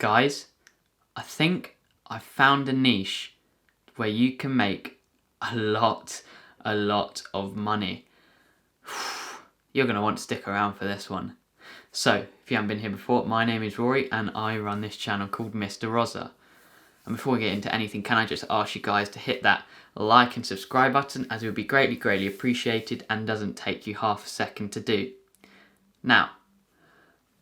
Guys, I think I found a niche where you can make a lot of money. You're going to want to stick around for this one. So, if you haven't been here before, my name is Rory and I run this channel called Mr. Roza. And before we get into anything, can I just ask you guys to hit that like and subscribe button, as it would be greatly appreciated and doesn't take you half a second to do. Now,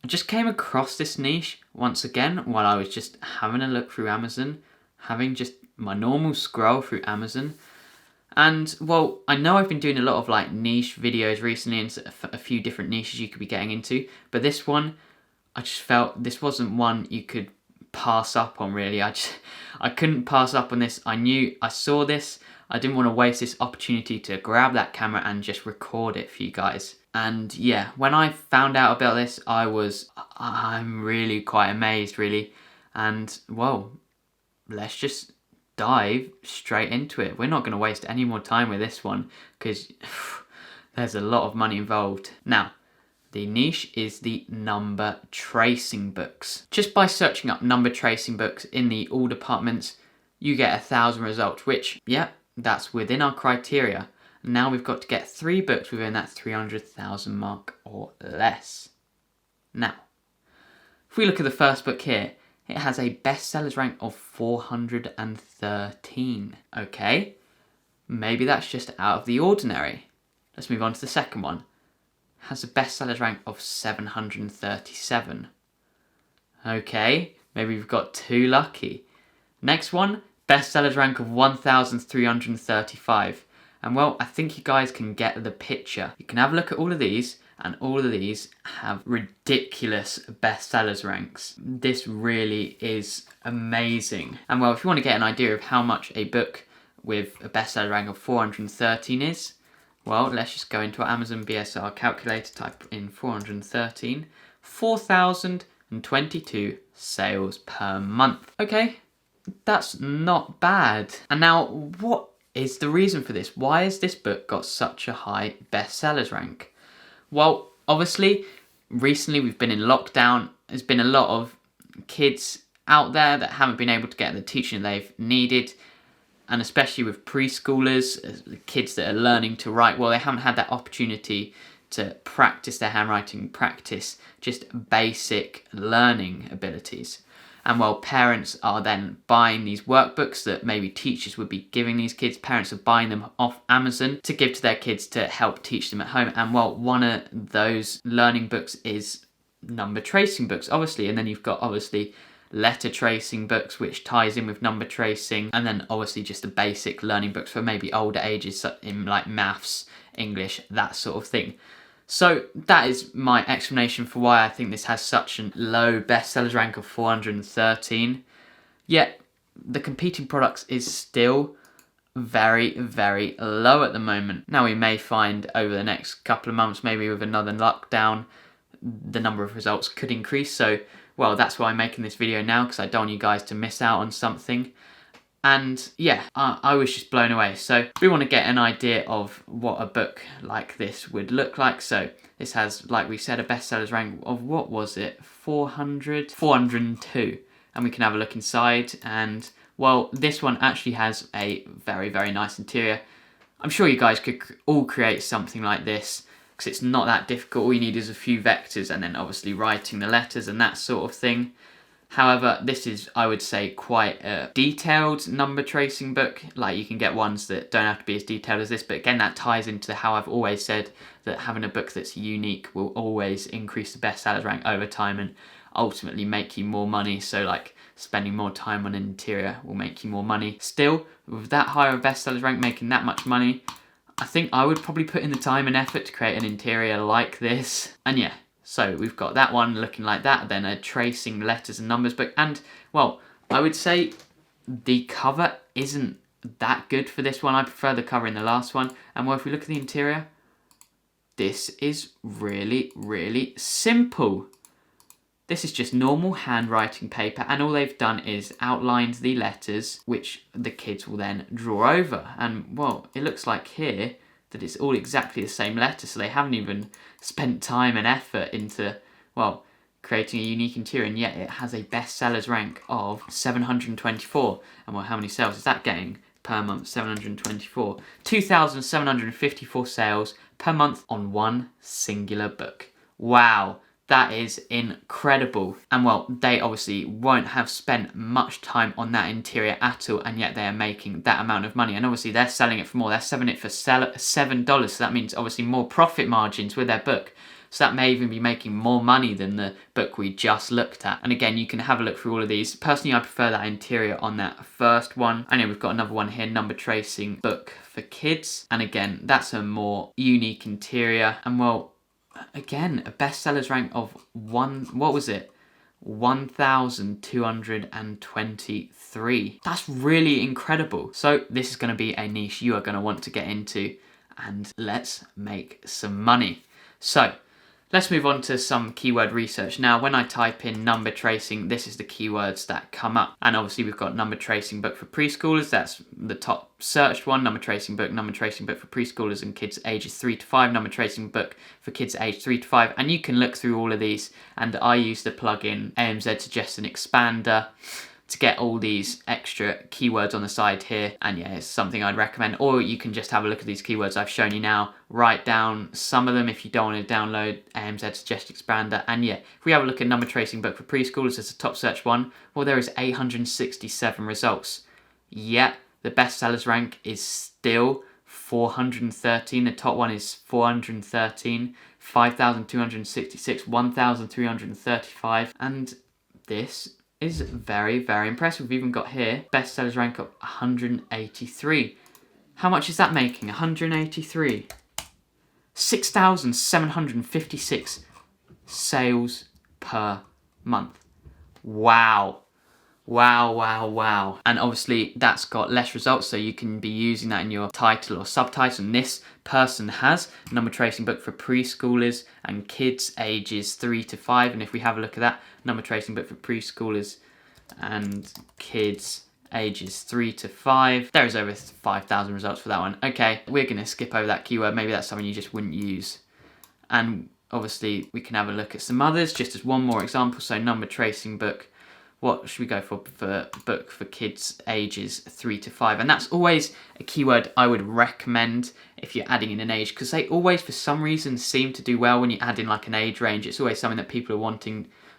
I just came across this niche once again while I was just having a look through Amazon, having just my normal scroll through Amazon. And well, I know I've been doing a lot of like niche videos recently and a few different niches you could be getting into, but this one, I just felt this wasn't one you could pass up on really. I couldn't pass up on this. I saw this, I didn't want to waste this opportunity to grab that camera and just record it for you guys. And yeah, when I found out about this, I'm really quite amazed really. And well, let's just dive straight into it. We're not going to waste any more time with this one because there's a lot of money involved. Now, the niche is the number tracing books. Just by searching up number tracing books in the all departments, you get 1,000 results, which, yeah, that's within our criteria. Now we've got to get 3 books within that 300,000 mark or less. Now, if we look at the first book here, it has a bestsellers rank of 413. Okay, maybe that's just out of the ordinary. Let's move on to the second one. It has a bestsellers rank of 737. Okay, maybe we've got too lucky. Next one, bestsellers rank of 1,335. And well, I think you guys can get the picture. You can have a look at all of these, and all of these have ridiculous bestsellers ranks. This really is amazing. And well, if you want to get an idea of how much a book with a bestseller rank of 413 is, well, let's just go into our Amazon BSR calculator, type in 413, 4,022 sales per month. Okay, that's not bad. And now, what is the reason for this? Why has this book got such a high bestsellers rank? Well, obviously, recently we've been in lockdown. There's been a lot of kids out there that haven't been able to get the teaching they've needed, and especially with preschoolers, kids that are learning to write, well, they haven't had that opportunity to practice their handwriting, practice just basic learning abilities. And while parents are then buying these workbooks that maybe teachers would be giving these kids, parents are buying them off Amazon to give to their kids to help teach them at home. And well, one of those learning books is number tracing books, obviously. And then you've got obviously letter tracing books, which ties in with number tracing. And then obviously just the basic learning books for maybe older ages in like maths, English, that sort of thing. So that is my explanation for why I think this has such a low bestsellers rank of 413. Yet the competing products is still very low at the moment. Now we may find over the next couple of months, maybe with another lockdown, the number of results could increase. So, well, that's why I'm making this video now, because I don't want you guys to miss out on something. And yeah, I was just blown away. So we want to get an idea of what a book like this would look like. So this has, like we said, a bestsellers rank of, what was it, 402. And we can have a look inside. And well, this one actually has a very nice interior. I'm sure you guys could all create something like this, because it's not that difficult. All you need is a few vectors and then obviously writing the letters and that sort of thing. However, this is, I would say, quite a detailed number tracing book. Like, you can get ones that don't have to be as detailed as this, but again, that ties into how I've always said that having a book that's unique will always increase the bestsellers rank over time and ultimately make you more money. So like, spending more time on an interior will make you more money. Still, with that higher bestsellers rank making that much money, I think I would probably put in the time and effort to create an interior like this. And yeah, so we've got that one looking like that, then a tracing letters and numbers book. And well, I would say the cover isn't that good for this one. I prefer the cover in the last one. And well, if we look at the interior, this is really simple. This is just normal handwriting paper, and all they've done is outlined the letters, which the kids will then draw over. And well, it looks like here that it's all exactly the same letter, so they haven't even spent time and effort into, well, creating a unique interior, and yet it has a bestsellers rank of 724. And well, how many sales is that getting per month? 724. 2,754 sales per month on one singular book. Wow. That is incredible. And well, they obviously won't have spent much time on that interior at all, and yet they are making that amount of money. And obviously they're selling it for more. They're selling it for $7. So that means obviously more profit margins with their book. So that may even be making more money than the book we just looked at. And again, you can have a look through all of these. Personally, I prefer that interior on that first one. And yeah, we've got another one here, number tracing book for kids. And again, that's a more unique interior. And well, again, a bestsellers rank of 1,223. That's really incredible. So this is going to be a niche you are going to want to get into, and let's make some money. So let's move on to some keyword research. Now, when I type in number tracing, this is the keywords that come up. And obviously we've got number tracing book for preschoolers. That's the top searched one. Number tracing book for preschoolers and kids ages 3 to 5. Number tracing book for kids aged 3 to 5. And you can look through all of these. And I use the plugin AMZ Suggestion Expander to get all these extra keywords on the side here. And yeah, it's something I'd recommend. Or you can just have a look at these keywords I've shown you now, write down some of them if you don't want to download AMZ Suggestion Expander. And yeah, if we have a look at number tracing book for preschoolers as a top search one, well, there is 867 results. Yet the bestsellers rank is still 413. The top one is 413, 5,266, 1,335, and this is very, very impressive. We've even got here bestsellers rank of 183. How much is that making? 183. 6,756 sales per month. Wow. Wow, wow, wow. And obviously that's got less results, so you can be using that in your title or subtitle. And this person has number tracing book for preschoolers and kids ages 3 to 5. And if we have a look at that, number tracing book for preschoolers and kids ages 3 to 5. There is over 5,000 results for that one. Okay, we're going to skip over that keyword. Maybe that's something you just wouldn't use. And obviously we can have a look at some others, just as one more example. So number tracing book. What should we go for book for kids ages 3 to 5? And that's always a keyword I would recommend if you're adding in an age, because they always, for some reason, seem to do well when you add in like an age range. It's always something that people are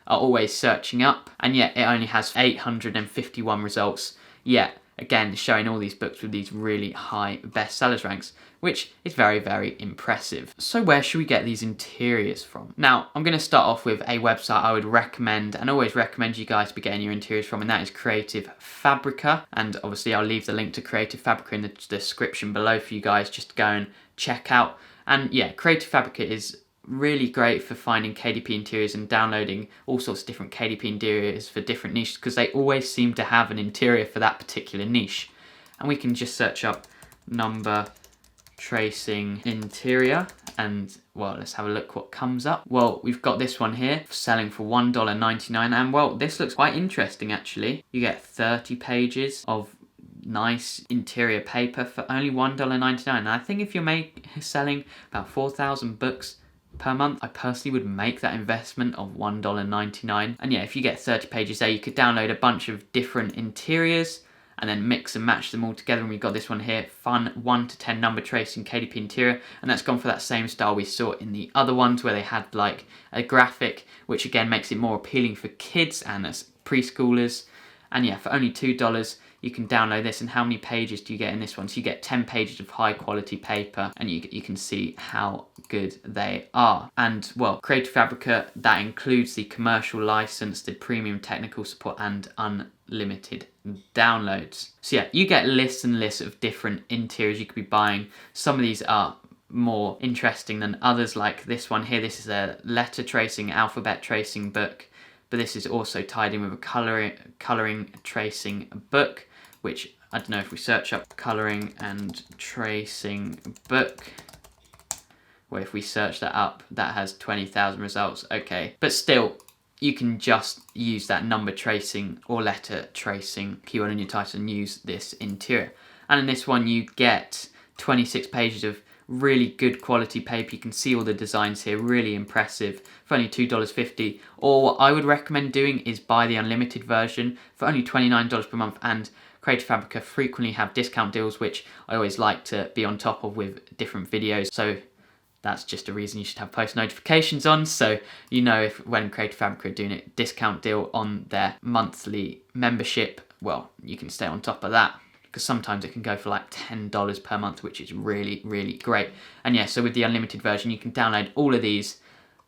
always searching up. And yet it only has 851 results. Yet, again, showing all these books with these really high bestsellers ranks, which is very, very impressive. So where should we get these interiors from? Now, I'm going to start off with a website I would recommend and always recommend you guys be getting your interiors from, and that is Creative Fabrica. And obviously I'll leave the link to Creative Fabrica in the description below for you guys just to go and check out. And yeah, Creative Fabrica is really great for finding KDP interiors and downloading all sorts of different KDP interiors for different niches, because they always seem to have an interior for that particular niche. And we can just search up number tracing interior, and well, let's have a look what comes up. Well, we've got this one here selling for $1.99, and well, this looks quite interesting actually. You get 30 pages of nice interior paper for only $1.99. and I think if you're selling about 4,000 books per month, I personally would make that investment of $1.99. And yeah, if you get 30 pages there, you could download a bunch of different interiors and then mix and match them all together. And we've got this one here, fun 1 to 10 number tracing KDP interior, and that's gone for that same style we saw in the other ones where they had like a graphic, which again makes it more appealing for kids and as preschoolers. And yeah, for only $2 you can download this. And how many pages do you get in this one? So you get 10 pages of high quality paper, and you can see how good they are. And well, Creative Fabrica, that includes the commercial license, the premium technical support, and unlimited downloads. So yeah, you get lists and lists of different interiors you could be buying. Some of these are more interesting than others, like this one here. This is a letter tracing, alphabet tracing book, but this is also tied in with a colouring tracing book, which I don't know, if we search up colouring and tracing book, well, if we search that up, that has 20,000 results. Okay, but still, you can just use that number tracing or letter tracing keyword in your title and use this interior. And in this one, you get 26 pages of really good quality paper. You can see all the designs here, really impressive, for only $2.50. Or what I would recommend doing is buy the unlimited version for only $29 per month. And Creative Fabrica frequently have discount deals, which I always like to be on top of with different videos. So that's just a reason you should have post notifications on, so you know if when Creative Fabrica are doing a discount deal on their monthly membership, well, you can stay on top of that, because sometimes it can go for like $10 per month, which is really, really great. And yeah, so with the unlimited version, you can download all of these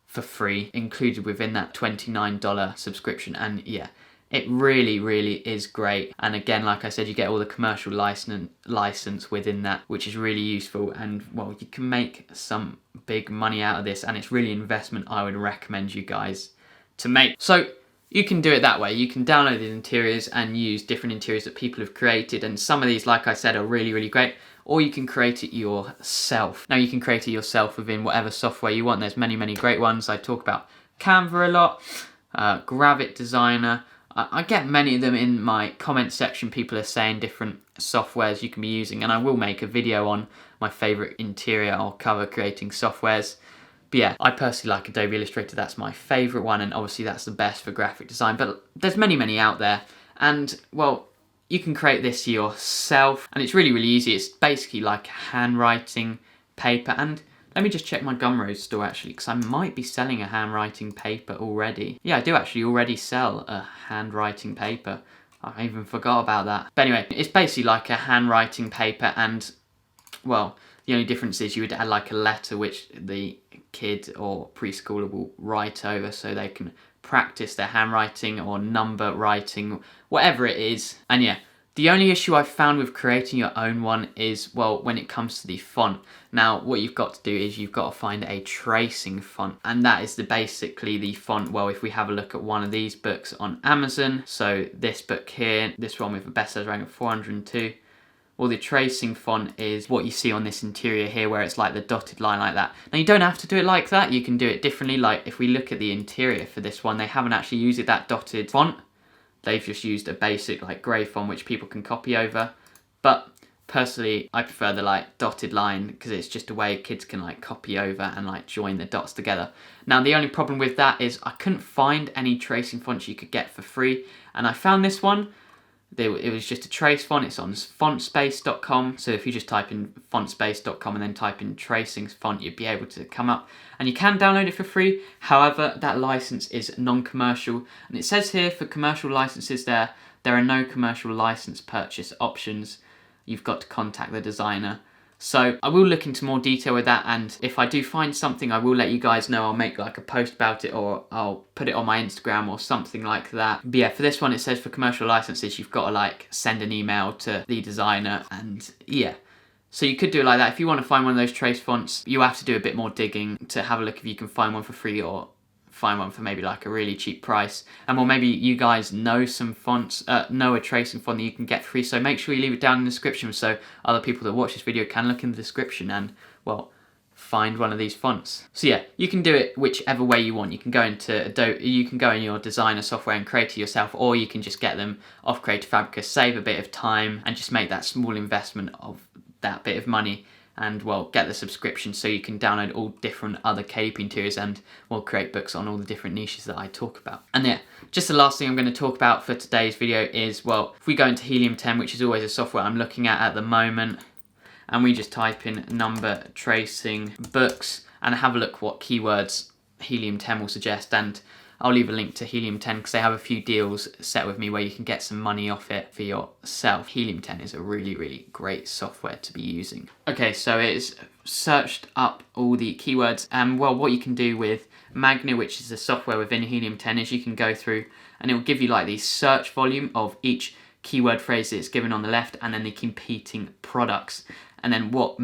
for free, included within that $29 subscription. And yeah, it really, really is great. And again, like I said, you get all the commercial license within that, which is really useful. And well, you can make some big money out of this, and it's really an investment I would recommend you guys to make. So you can do it that way. You can download the interiors and use different interiors that people have created. And some of these, like I said, are really, really great. Or you can create it yourself. Now you can create it yourself within whatever software you want. There's many, many great ones. I talk about Canva a lot, Gravit Designer. I get many of them in my comment section. People are saying different softwares you can be using, and I will make a video on my favourite interior or cover creating softwares. But yeah, I personally like Adobe Illustrator. That's my favourite one, and obviously that's the best for graphic design, but there's many, many out there. And well, you can create this yourself, and it's really, really easy. It's basically like handwriting paper. And let me just check my Gumroad store actually, because I might be selling a handwriting paper already. Yeah, I do actually already sell a handwriting paper. I even forgot about that. But anyway, it's basically like a handwriting paper, and well, the only difference is you would add like a letter which the kid or preschooler will write over so they can practice their handwriting or number writing, whatever it is. And yeah, the only issue I've found with creating your own one is, well, when it comes to the font. Now, what you've got to do is you've got to find a tracing font, and that is basically the font. Well, if we have a look at one of these books on Amazon, so this book here, this one with a bestseller rank of 402, well, the tracing font is what you see on this interior here, where it's like the dotted line like that. Now, you don't have to do it like that. You can do it differently. Like if we look at the interior for this one, they haven't actually used it that dotted font. They've just used a basic like grey font which people can copy over. But personally, I prefer the like dotted line because it's just a way kids can like copy over and like join the dots together. Now, the only problem with that is I couldn't find any tracing fonts you could get for free, and I found this one. It was just a trace font. It's on fontspace.com. So if you just type in fontspace.com and then type in tracing font, you'd be able to come up. And you can download it for free. However, that license is non-commercial. And it says here for commercial licenses there are no commercial license purchase options. You've got to contact the designer. So I will look into more detail with that, and if I do find something, I will let you guys know. I'll make like a post about it, or I'll put it on my Instagram or something like that. But yeah, for this one, it says for commercial licenses, you've got to like send an email to the designer, and yeah. So you could do it like that. If you want to find one of those trace fonts, you have to do a bit more digging to have a look if you can find one for free, or find one for maybe like a really cheap price. And well, maybe you guys know some fonts, know a tracing font that you can get free, so make sure you leave it down in the description so other people that watch this video can look in the description and, well, find one of these fonts. So yeah, you can do it whichever way you want. You can go into Adobe, you can go in your designer software and create it yourself, or you can just get them off Creative Fabrica, save a bit of time and just make that small investment of that bit of money, and well, get the subscription so you can download all different other KDP interiors and well, create books on all the different niches that I talk about. And yeah, just the last thing I'm going to talk about for today's video is, well, if we go into Helium 10, which is always a software I'm looking at the moment, and we just type in number tracing books and have a look what keywords Helium 10 will suggest. And I'll leave a link to Helium 10 because they have a few deals set with me where you can get some money off it for yourself. Helium 10 is a really, really great software to be using. Okay, so it's searched up all the keywords, and well, what you can do with Magnet, which is the software within Helium 10, is you can go through and it will give you like the search volume of each keyword phrase that's given on the left, and then the competing products. And then what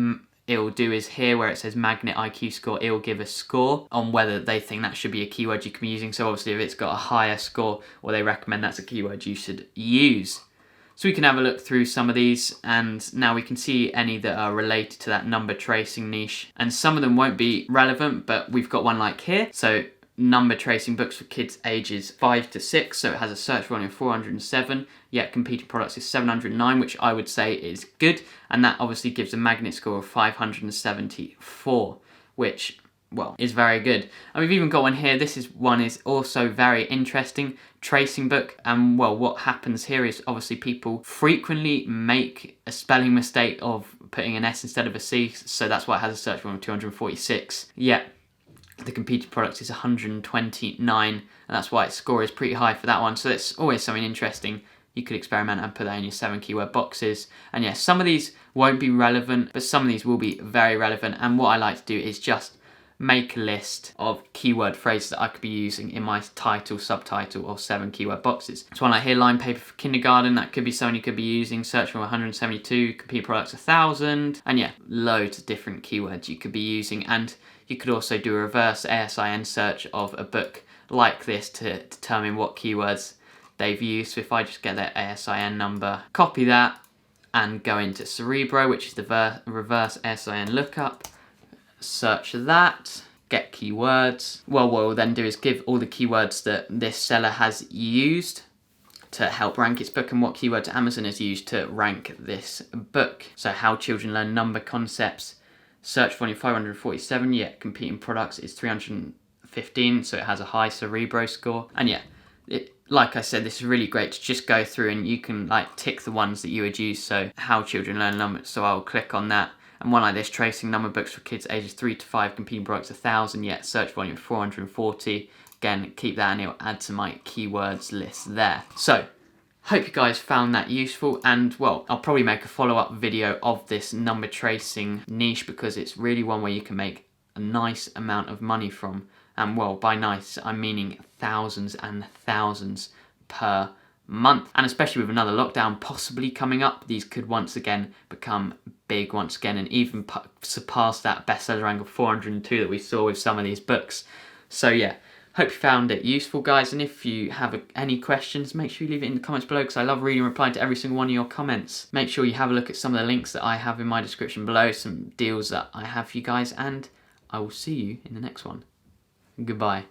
it will do is here where it says Magnet IQ score, it will give a score on whether they think that should be a keyword you can be using. So obviously if it's got a higher score, or they recommend that's a keyword you should use. So we can have a look through some of these, and now we can see any that are related to that number tracing niche. And some of them won't be relevant, but we've got one like here. So number tracing books for kids ages 5 to 6, so it has a search volume of 407, yet competing products is 709, which I would say is good, and that obviously gives a magnet score of 574, which, well, is very good. And we've even got one here. This one is also very interesting. Tracing book. And well, what happens here is obviously people frequently make a spelling mistake of putting an S instead of a C. So that's why it has a search volume of 246. Yeah, the competing product is 129. And that's why its score is pretty high for that one. So it's always something interesting. You could experiment and put that in your 7 keyword boxes. And yeah, some of these won't be relevant, but some of these will be very relevant. And what I like to do is just make a list of keyword phrases that I could be using in my title, subtitle, or 7 keyword boxes. So one like here, line paper for kindergarten, that could be something you could be using. Search for 172, competing products 1,000, and yeah, loads of different keywords you could be using. And you could also do a reverse ASIN search of a book like this to determine what keywords they've used. So if I just get their ASIN number, copy that, and go into Cerebro, which is the reverse ASIN lookup, search that, get keywords. Well, what we'll then do is give all the keywords that this seller has used to help rank its book and what keywords Amazon has used to rank this book. So how children learn number concepts, search volume 547, yet competing products is 315, so it has a high Cerebro score. And yeah, like I said, this is really great to just go through and you can like tick the ones that you would use. So how children learn numbers, so I'll click on that. And one like this, tracing number books for kids ages 3 to 5, competing products 1,000, yet search volume 440. Again, keep that and it'll add to my keywords list there. So, hope you guys found that useful, and well, I'll probably make a follow-up video of this number tracing niche because it's really one where you can make a nice amount of money from. And well, by nice, I'm meaning thousands and thousands per month. And especially with another lockdown possibly coming up, these could once again become big once again and even surpass that bestseller rank of 402 that we saw with some of these books. So yeah, hope you found it useful, guys, and if you have any questions, make sure you leave it in the comments below because I love reading and replying to every single one of your comments. Make sure you have a look at some of the links that I have in my description below, some deals that I have for you guys, and I will see you in the next one. Goodbye.